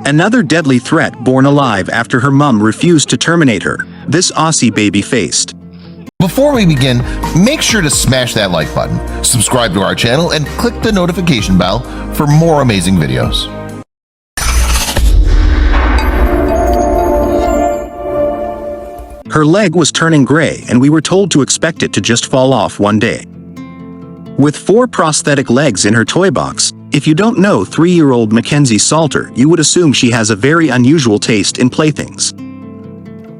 Another deadly threat born alive after her mum refused to terminate her, this Aussie baby faced. Before we begin, make sure to smash that like button, subscribe to our channel, and click the notification bell for more amazing videos. Her leg was turning gray and we were told to expect it to just fall off one day. With 4 prosthetic legs in her toy box, if you don't know 3-year-old Makenzie Salter, you would assume she has a very unusual taste in playthings.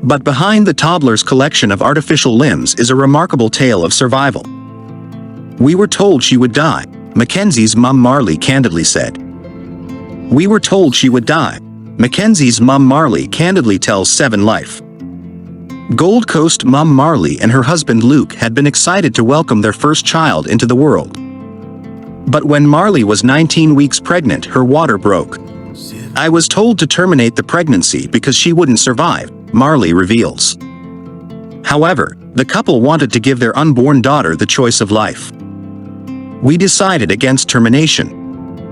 But behind the toddler's collection of artificial limbs is a remarkable tale of survival. We were told she would die, Makenzie's mum Marley candidly said. We were told she would die, Makenzie's mum Marley candidly tells 7 Life. Gold Coast mum Marley and her husband Luke had been excited to welcome their first child into the world. But when Marley was 19 weeks pregnant, her water broke. I was told to terminate the pregnancy because she wouldn't survive, Marley reveals. However, the couple wanted to give their unborn daughter the choice of life. We decided against termination.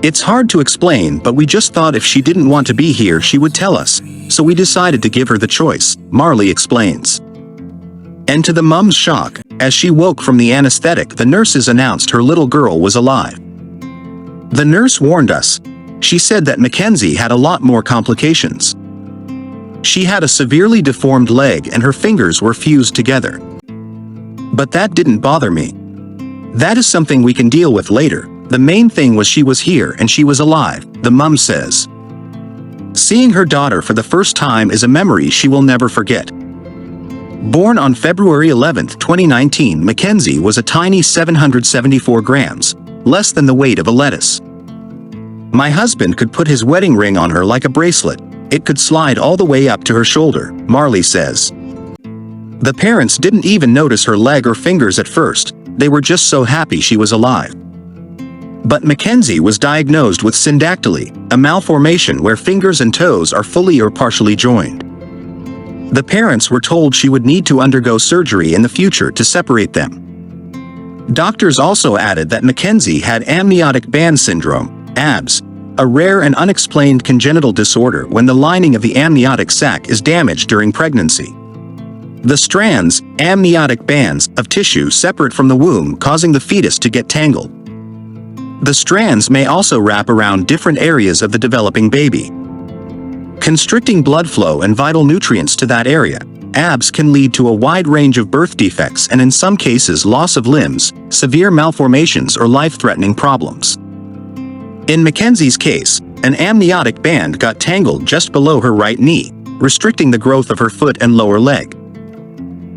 It's hard to explain, but we just thought if she didn't want to be here she would tell us, so we decided to give her the choice, Marley explains. And to the mum's shock, as she woke from the anesthetic, the nurses announced her little girl was alive. The nurse warned us. She said that Makenzie had a lot more complications. She had a severely deformed leg and her fingers were fused together. But that didn't bother me. That is something we can deal with later. The main thing was she was here and she was alive, the mum says. Seeing her daughter for the first time is a memory she will never forget. Born on February 11, 2019, Makenzie was a tiny 774 grams, less than the weight of a lettuce. My husband could put his wedding ring on her like a bracelet. It could slide all the way up to her shoulder, Marley says. The parents didn't even notice her leg or fingers at first, they were just so happy she was alive. But Makenzie was diagnosed with syndactyly, a malformation where fingers and toes are fully or partially joined. The parents were told she would need to undergo surgery in the future to separate them. Doctors also added that Makenzie had amniotic band syndrome, ABS, a rare and unexplained congenital disorder when the lining of the amniotic sac is damaged during pregnancy. The strands, amniotic bands, of tissue separate from the womb, causing the fetus to get tangled. The strands may also wrap around different areas of the developing baby, constricting blood flow and vital nutrients to that area. ABS can lead to a wide range of birth defects and in some cases loss of limbs, severe malformations or life-threatening problems. In Makenzie's case, an amniotic band got tangled just below her right knee, restricting the growth of her foot and lower leg.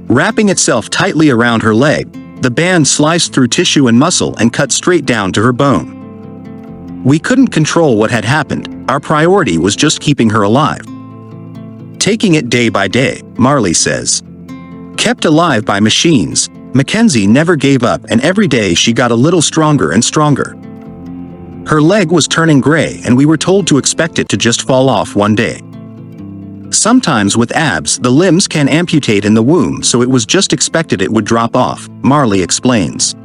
Wrapping itself tightly around her leg, the band sliced through tissue and muscle and cut straight down to her bone. We couldn't control what had happened, our priority was just keeping her alive. Taking it day by day, Marley says. Kept alive by machines, Makenzie never gave up and every day she got a little stronger and stronger. Her leg was turning gray and we were told to expect it to just fall off one day. Sometimes with ABS, the limbs can amputate in the womb, so it was just expected it would drop off, Marley explains.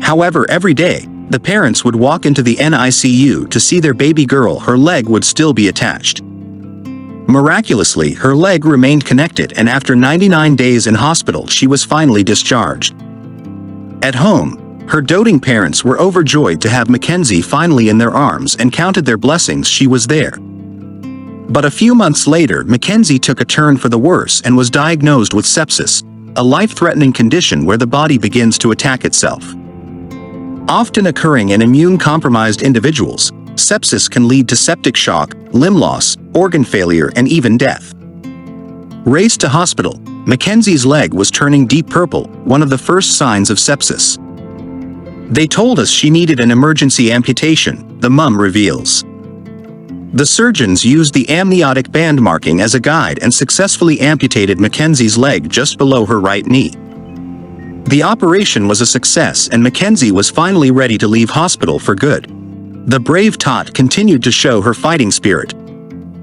However, every day, the parents would walk into the NICU to see their baby girl. Her leg would still be attached. Miraculously, her leg remained connected and after 99 days in hospital she was finally discharged. At home, her doting parents were overjoyed to have Makenzie finally in their arms and counted their blessings she was there. But a few months later, Makenzie took a turn for the worse and was diagnosed with sepsis, a life-threatening condition where the body begins to attack itself. Often occurring in immune-compromised individuals, sepsis can lead to septic shock, limb loss, organ failure, and even death. Raced to hospital, Makenzie's leg was turning deep purple, one of the first signs of sepsis. They told us she needed an emergency amputation, the mum reveals. The surgeons used the amniotic band marking as a guide and successfully amputated Makenzie's leg just below her right knee. The operation was a success and Makenzie was finally ready to leave hospital for good. The brave tot continued to show her fighting spirit.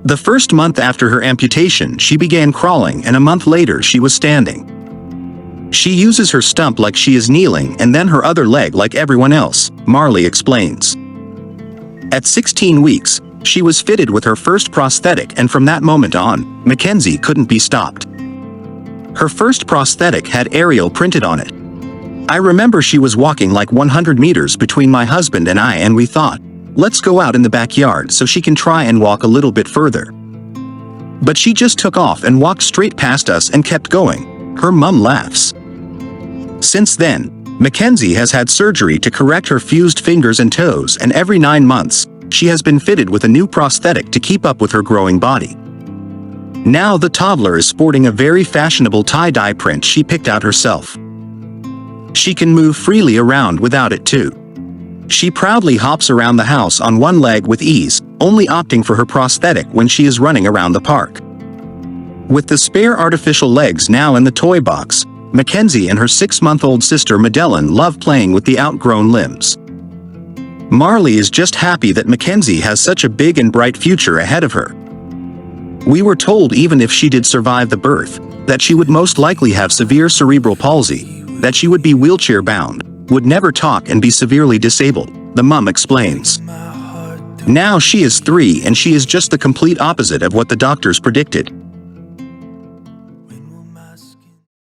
The first month after her amputation, she began crawling and a month later she was standing. She uses her stump like she is kneeling and then her other leg like everyone else, Marley explains. At 16 weeks, She was fitted with her first prosthetic, and from that moment on, Makenzie couldn't be stopped. Her first prosthetic had Ariel printed on it. I remember she was walking like 100 meters between my husband and I, and we thought, let's go out in the backyard so she can try and walk a little bit further. But she just took off and walked straight past us and kept going. Her mum laughs. Since then, Makenzie has had surgery to correct her fused fingers and toes, and every 9 months, she has been fitted with a new prosthetic to keep up with her growing body. Now the toddler is sporting a very fashionable tie-dye print she picked out herself. She can move freely around without it too. She proudly hops around the house on one leg with ease, only opting for her prosthetic when she is running around the park. With the spare artificial legs now in the toy box, Makenzie and her 6-month-old sister Madeline love playing with the outgrown limbs. Marley is just happy that Makenzie has such a big and bright future ahead of her. We were told even if she did survive the birth, that she would most likely have severe cerebral palsy, that she would be wheelchair-bound, would never talk and be severely disabled, the mum explains. Now she is 3 and she is just the complete opposite of what the doctors predicted.